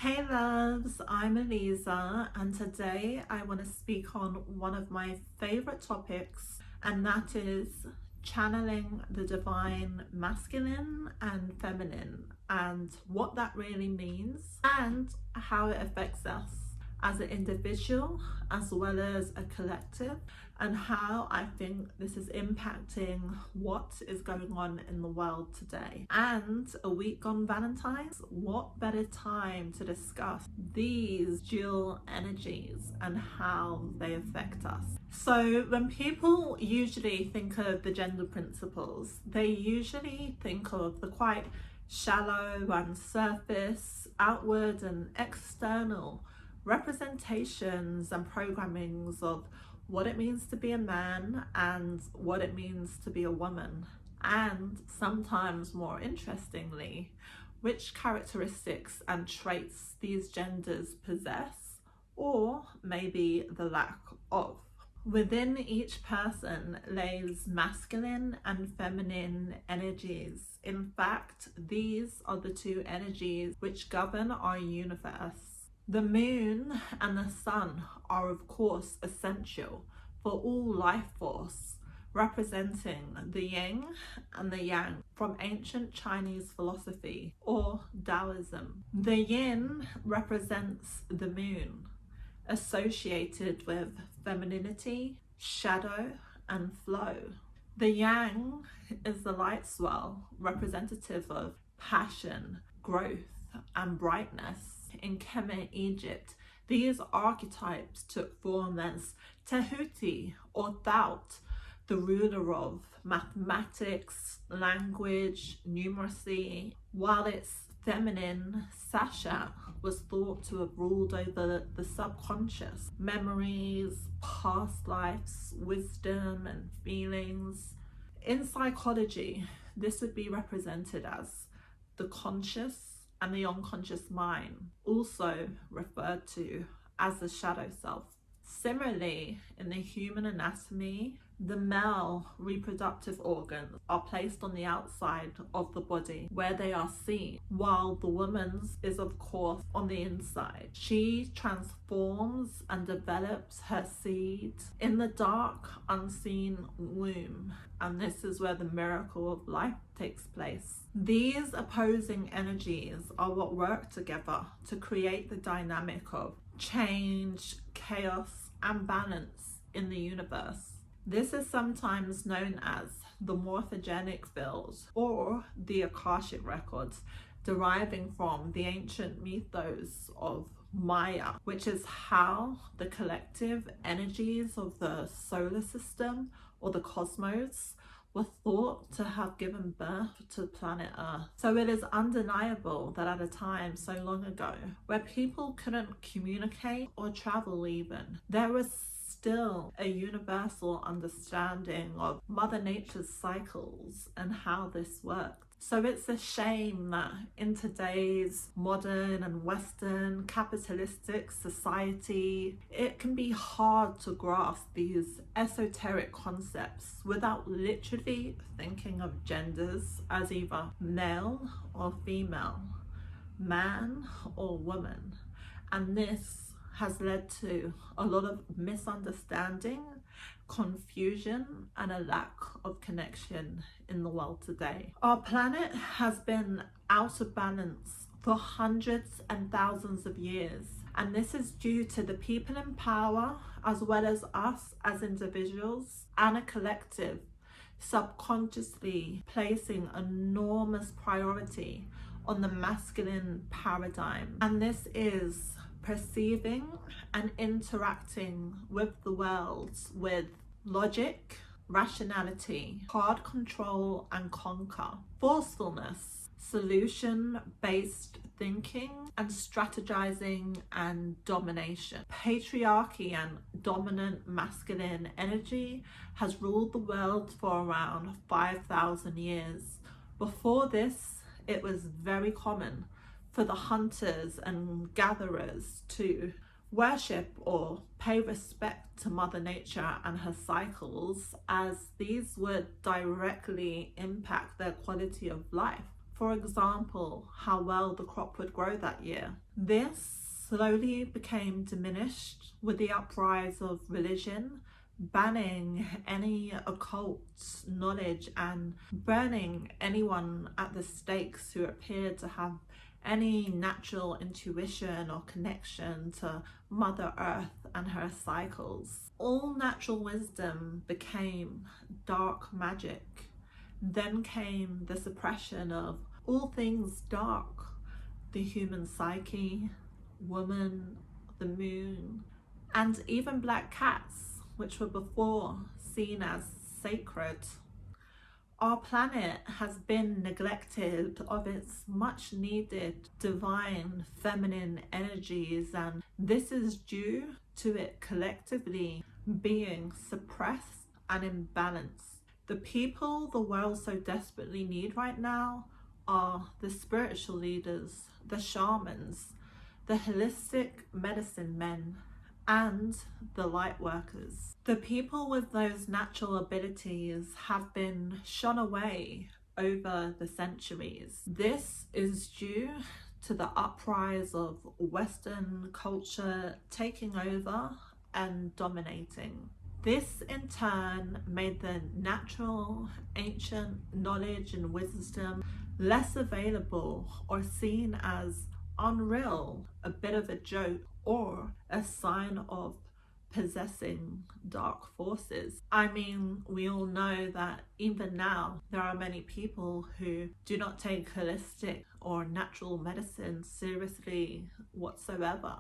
Hey loves, I'm Eliza, and today I want to speak on one of my favorite topics, and that is channeling the divine masculine and feminine, and what that really means and how it affects us as an individual as well as a collective, and how I think this is impacting what is going on in the world today. And a week on Valentine's, what better time to discuss these dual energies and how they affect us? So when people usually think of the gender principles, they usually think of the quite shallow and surface, outward and external representations and programmings of what it means to be a man and what it means to be a woman, and sometimes more interestingly, which characteristics and traits these genders possess, or maybe the lack of. Within each person lays masculine and feminine energies. In fact, these are the two energies which govern our universe. The moon and the sun are of course essential for all life force, representing the yin and the yang from ancient Chinese philosophy or Taoism. The yin represents the moon, associated with femininity, shadow and flow. The yang is the light swirl, representative of passion, growth and brightness. In Kemet, Egypt, these archetypes took form as Tehuti or Thout, the ruler of mathematics, language, numeracy, while its feminine Sasha was thought to have ruled over the subconscious, memories, past lives, wisdom and feelings. In psychology, this would be represented as the conscious and the unconscious mind, also referred to as the shadow self. Similarly, in the human anatomy, the male reproductive organs are placed on the outside of the body where they are seen, while the woman's is of course on the inside. She transforms and develops her seed in the dark, unseen womb, and this is where the miracle of life takes place. These opposing energies are what work together to create the dynamic of change, chaos, and balance in the universe. This is sometimes known as the morphogenic field or the Akashic records, deriving from the ancient mythos of Maya, which is how the collective energies of the solar system or the cosmos were thought to have given birth to planet Earth. So it is undeniable that at a time so long ago where people couldn't communicate or travel even, there was still a universal understanding of Mother Nature's cycles and how this worked. So it's a shame that in today's modern and Western capitalistic society, it can be hard to grasp these esoteric concepts without literally thinking of genders as either male or female, man or woman. And this has led to a lot of misunderstanding, confusion, and a lack of connection in the world today. Our planet has been out of balance for hundreds and thousands of years, and this is due to the people in power as well as us as individuals and a collective subconsciously placing enormous priority on the masculine paradigm. And this is perceiving and interacting with the world with logic, rationality, hard control and conquer, forcefulness, solution-based thinking and strategizing and domination. Patriarchy and dominant masculine energy has ruled the world for around 5,000 years. Before this, it was very common for the hunters and gatherers to worship or pay respect to Mother Nature and her cycles, as these would directly impact their quality of life For example, how well the crop would grow that year. This slowly became diminished with the uprise of religion, banning any occult knowledge and burning anyone at the stakes who appeared to have any natural intuition or connection to Mother Earth and her cycles. All natural wisdom became dark magic. Then came the suppression of all things dark, the human psyche, woman, the moon, and even black cats, which were before seen as sacred. Our planet has been neglected of its much needed divine feminine energies, and this is due to it collectively being suppressed and imbalanced. The people the world so desperately need right now are the spiritual leaders, the shamans, the holistic medicine men, and the light workers. The people with those natural abilities have been shone away over the centuries. This is due to the uprise of Western culture taking over and dominating. This in turn made the natural, ancient knowledge and wisdom less available or seen as unreal, a bit of a joke, or a sign of possessing dark forces. I mean, we all know that even now there are many people who do not take holistic or natural medicine seriously whatsoever.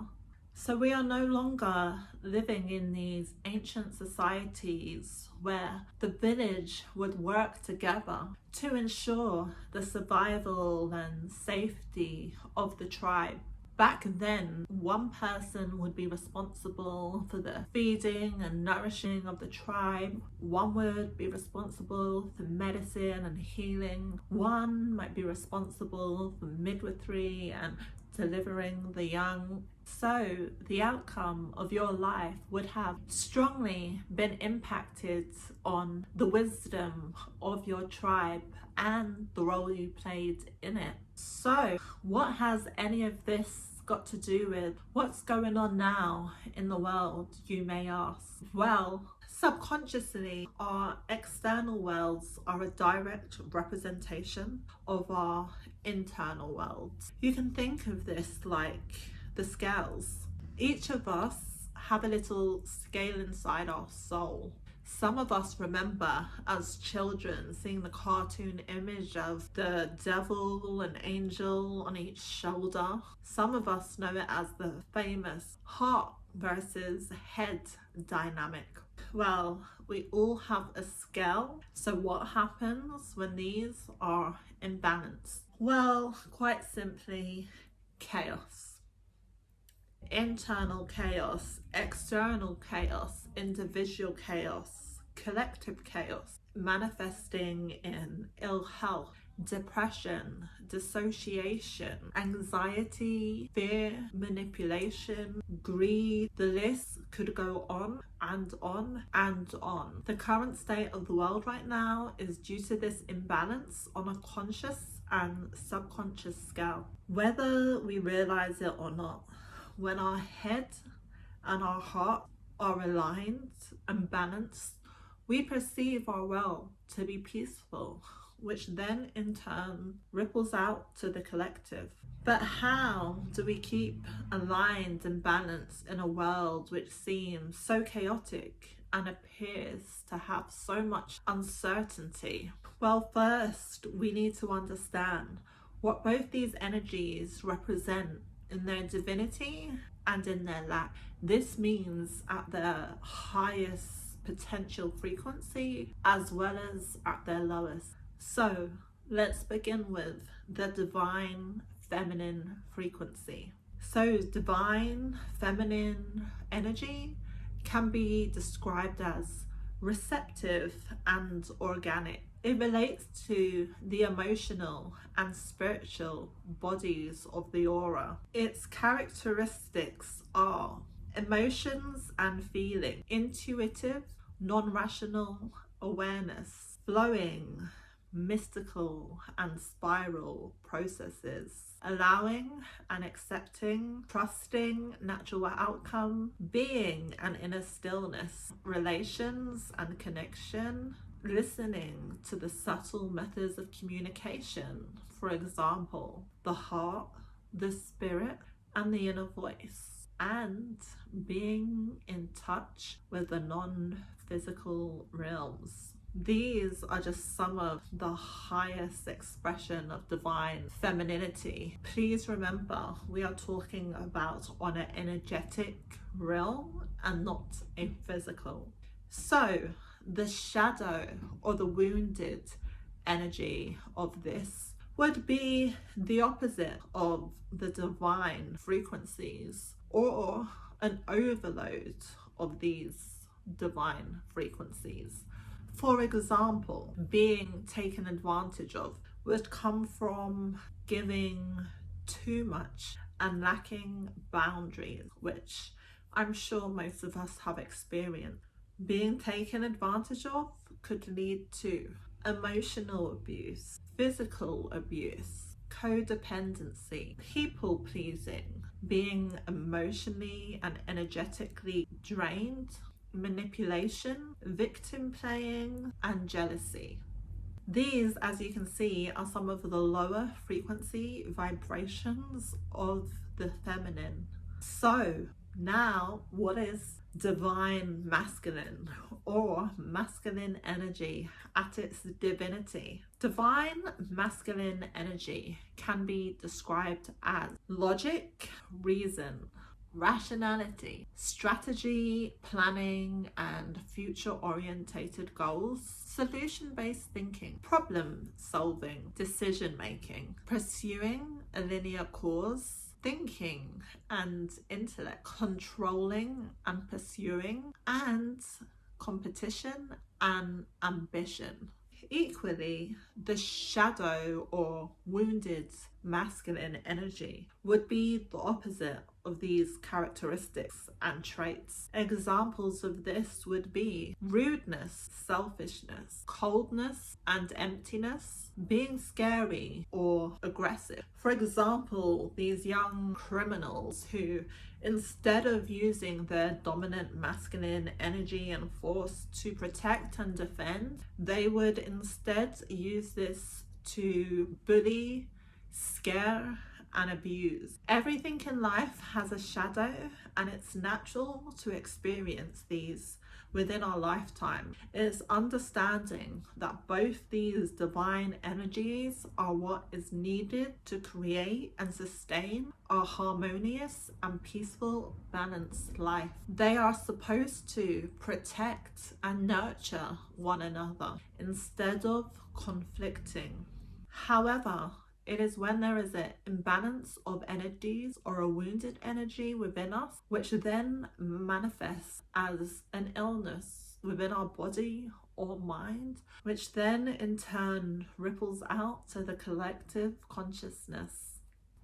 So we are no longer living in these ancient societies where the village would work together to ensure the survival and safety of the tribe. Back then, one person would be responsible for the feeding and nourishing of the tribe. One would be responsible for medicine and healing. One might be responsible for midwifery and delivering the young. So the outcome of your life would have strongly been impacted on the wisdom of your tribe and the role you played in it. So what has any of this got to do with what's going on now in the world, you may ask? Well, subconsciously, our external worlds are a direct representation of our internal worlds. You can think of this like the scales. Each of us have a little scale inside our soul. Some of us remember as children seeing the cartoon image of the devil and angel on each shoulder. Some of us know it as the famous heart versus head dynamic. Well, we all have a scale. So what happens when these are in balance? Well, quite simply, chaos. Internal chaos, external chaos, individual chaos, collective chaos, manifesting in ill health, depression, dissociation, anxiety, fear, manipulation, greed. The list could go on and on and on. The current state of the world right now is due to this imbalance on a conscious and subconscious scale. Whether we realize it or not, when our head and our heart are aligned and balanced, we perceive our world to be peaceful, which then in turn ripples out to the collective. But how do we keep aligned and balanced in a world which seems so chaotic and appears to have so much uncertainty? Well, first we need to understand what both these energies represent in their divinity and in their lack. This means at their highest potential frequency as well as at their lowest. So let's begin with the divine feminine frequency. So divine feminine energy can be described as receptive and organic. It relates to the emotional and spiritual bodies of the aura. Its characteristics are emotions and feeling, intuitive, non-rational awareness, flowing, mystical and spiral processes, allowing and accepting, trusting natural outcome, being and inner stillness, relations and connection, listening to the subtle methods of communication, for example, the heart, the spirit, and the inner voice, and being in touch with the non-physical realms. These are just some of the highest expression of divine femininity. Please remember, we are talking about on an energetic realm and not a physical. So the shadow or the wounded energy of this would be the opposite of the divine frequencies, or an overload of these divine frequencies. For example, being taken advantage of would come from giving too much and lacking boundaries, which I'm sure most of us have experienced. Being taken advantage of could lead to emotional abuse, physical abuse, codependency, people pleasing, being emotionally and energetically drained, manipulation, victim playing, and jealousy. These, as you can see, are some of the lower frequency vibrations of the feminine. So now, what is divine masculine or masculine energy at its divinity? Divine masculine energy can be described as logic, reason, rationality, strategy, planning, and future-orientated goals, solution-based thinking, problem-solving, decision-making, pursuing a linear cause, thinking and intellect, controlling and pursuing, and competition and ambition. Equally, the shadow or wounded masculine energy would be the opposite of these characteristics and traits. Examples of this would be rudeness, selfishness, coldness and emptiness, being scary or aggressive. For example, these young criminals who, instead of using their dominant masculine energy and force to protect and defend, they would instead use this to bully, scare, and abuse. Everything in life has a shadow, and it's natural to experience these within our lifetime. It's understanding that both these divine energies are what is needed to create and sustain a harmonious and peaceful, balanced life. They are supposed to protect and nurture one another instead of conflicting. However, it is when there is an imbalance of energies or a wounded energy within us, which then manifests as an illness within our body or mind, which then in turn ripples out to the collective consciousness.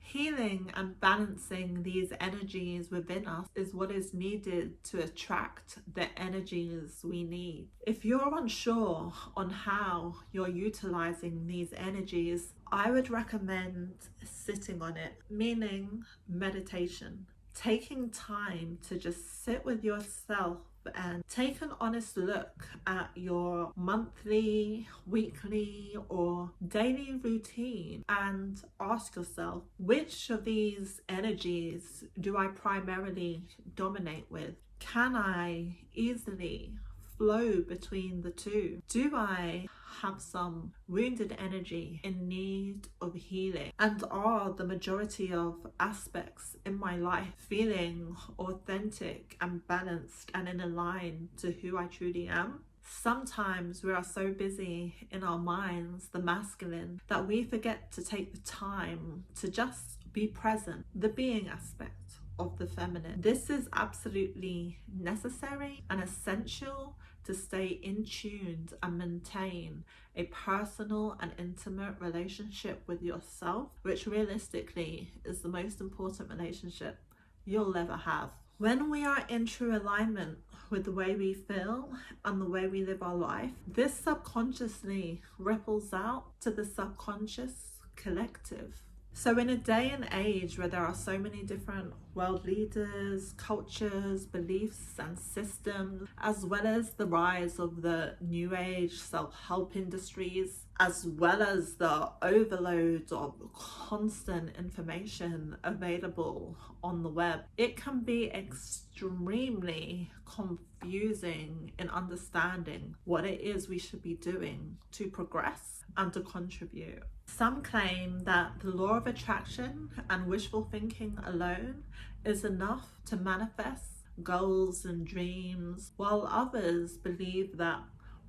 Healing and balancing these energies within us is what is needed to attract the energies we need. If you're unsure on how you're utilizing these energies, I would recommend sitting on it, meaning meditation. Taking time to just sit with yourself and take an honest look at your monthly, weekly, or daily routine and ask yourself, which of these energies do I primarily dominate with? Can I easily flow between the two? Do I have some wounded energy in need of healing? And are the majority of aspects in my life feeling authentic and balanced and in line to who I truly am? Sometimes we are so busy in our minds, the masculine, that we forget to take the time to just be present, the being aspect of the feminine. This is absolutely necessary and essential to stay in tune and maintain a personal and intimate relationship with yourself, which realistically is the most important relationship you'll ever have. When we are in true alignment with the way we feel and the way we live our life, this subconsciously ripples out to the subconscious collective. So in a day and age where there are so many different world leaders, cultures, beliefs and systems, as well as the rise of the new age self-help industries, as well as the overload of constant information available on the web, it can be extremely confusing in understanding what it is we should be doing to progress and to contribute. Some claim that the law of attraction and wishful thinking alone is enough to manifest goals and dreams, while others believe that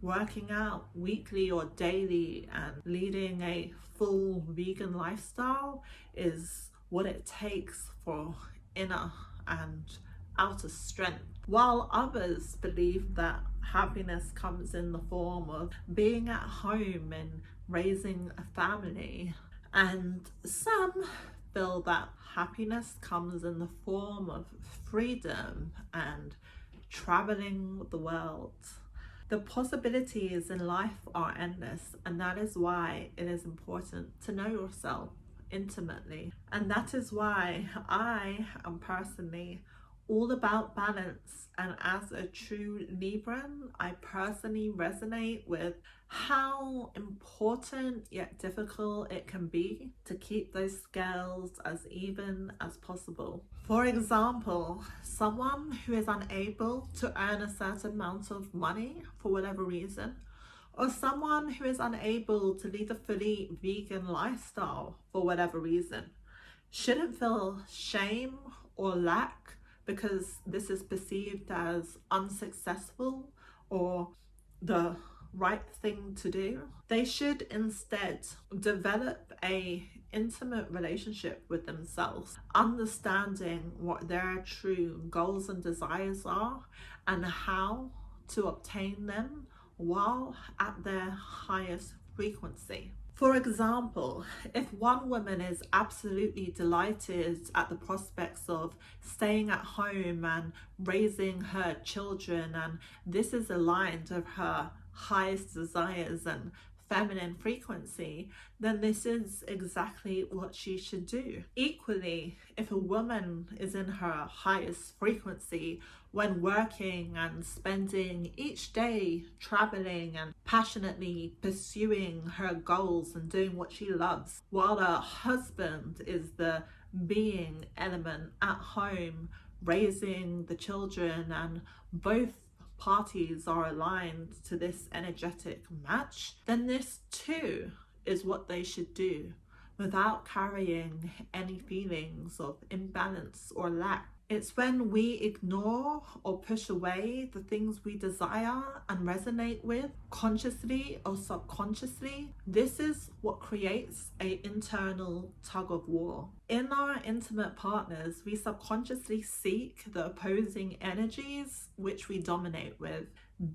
working out weekly or daily and leading a full vegan lifestyle is what it takes for inner and outer strength, while others believe that happiness comes in the form of being at home and raising a family, and some feel that happiness comes in the form of freedom and traveling the world. The possibilities in life are endless, and that is why it is important to know yourself intimately. And that is why I am personally all about balance, and as a true Libran, I personally resonate with how important yet difficult it can be to keep those scales as even as possible. For example, someone who is unable to earn a certain amount of money for whatever reason, or someone who is unable to lead a fully vegan lifestyle for whatever reason, shouldn't feel shame or lack because this is perceived as unsuccessful or the right thing to do. They should instead develop a intimate relationship with themselves, understanding what their true goals and desires are and how to obtain them while at their highest frequency. For example, if one woman is absolutely delighted at the prospects of staying at home and raising her children, and this is aligned with her highest desires and feminine frequency, then this is exactly what she should do. Equally, if a woman is in her highest frequency when working and spending each day traveling and passionately pursuing her goals and doing what she loves, while her husband is the being element at home raising the children, and both parties are aligned to this energetic match, then this too is what they should do without carrying any feelings of imbalance or lack. It's when we ignore or push away the things we desire and resonate with, consciously or subconsciously, this is what creates an internal tug of war. In our intimate partners, we subconsciously seek the opposing energies which we dominate with.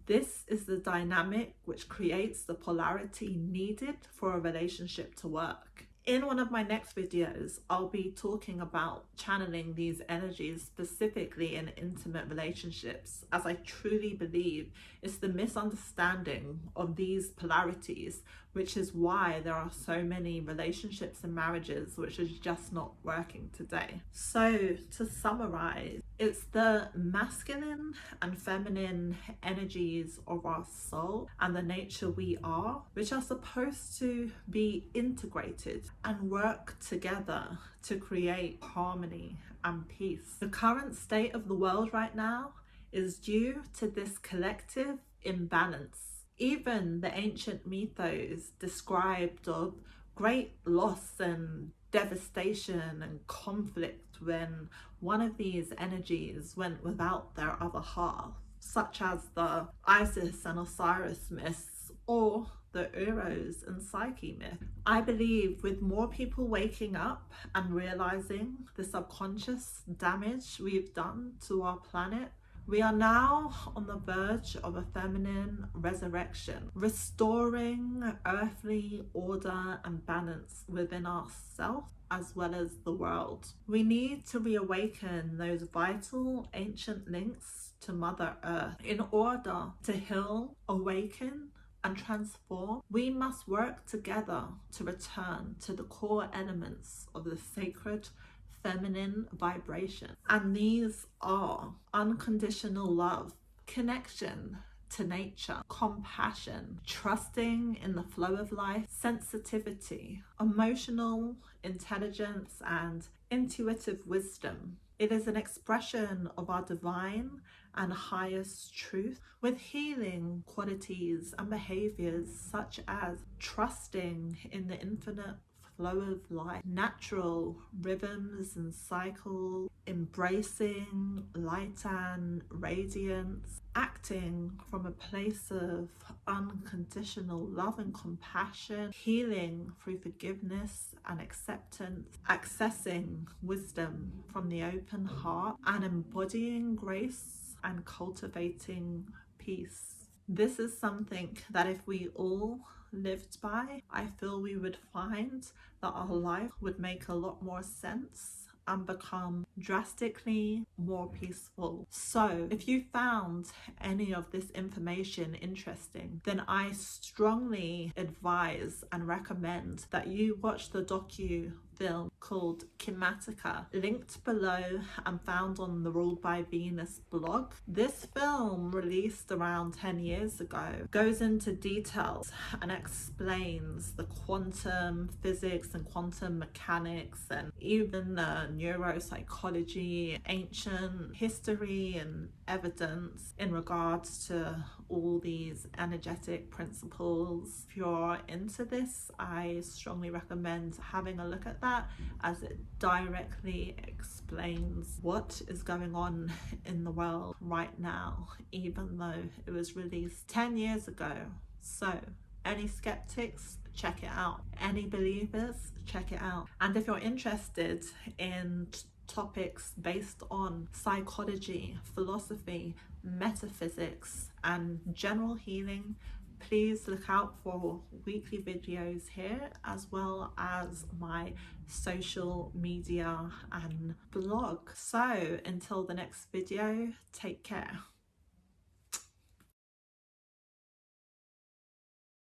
This is the dynamic which creates the polarity needed for a relationship to work. In one of my next videos, I'll be talking about channeling these energies specifically in intimate relationships, as I truly believe it's the misunderstanding of these polarities, which is why there are so many relationships and marriages which is just not working today. So to summarize, it's the masculine and feminine energies of our soul and the nature we are, which are supposed to be integrated and work together to create harmony and peace. The current state of the world right now is due to this collective imbalance. Even the ancient mythos described of great loss and devastation and conflict when one of these energies went without their other half, such as the Isis and Osiris myths or the Eros and Psyche myth. I believe with more people waking up and realizing the subconscious damage we've done to our planet, we are now on the verge of a feminine resurrection, restoring earthly order and balance within ourselves as well as the world. We need to reawaken those vital ancient links to Mother Earth. In order to heal, awaken, and transform, we must work together to return to the core elements of the sacred feminine vibration. And these are unconditional love, connection to nature, compassion, trusting in the flow of life, sensitivity, emotional intelligence, and intuitive wisdom. It is an expression of our divine and highest truth, with healing qualities and behaviors such as trusting in the infinite flow of life, natural rhythms and cycles, embracing light and radiance, acting from a place of unconditional love and compassion, healing through forgiveness and acceptance, accessing wisdom from the open heart, and embodying grace and cultivating peace. This is something that if we all lived by, I feel we would find that our life would make a lot more sense and become drastically more peaceful. So if you found any of this information interesting, then I strongly advise and recommend that you watch the docu-film called Kimatica, linked below and found on the Ruledbyvenus blog. This film, released around 10 years ago, goes into details and explains the quantum physics and quantum mechanics and even neuropsychology, ancient history and evidence in regards to all these energetic principles. If you're into this, I strongly recommend having a look at that, as it directly explains what is going on in the world right now, even though it was released 10 years ago. So any skeptics, check it out. Any believers, check it out. And if you're interested in topics based on psychology, philosophy, metaphysics, and general healing, please look out for weekly videos here, as well as my social media and blog. So until the next video, take care.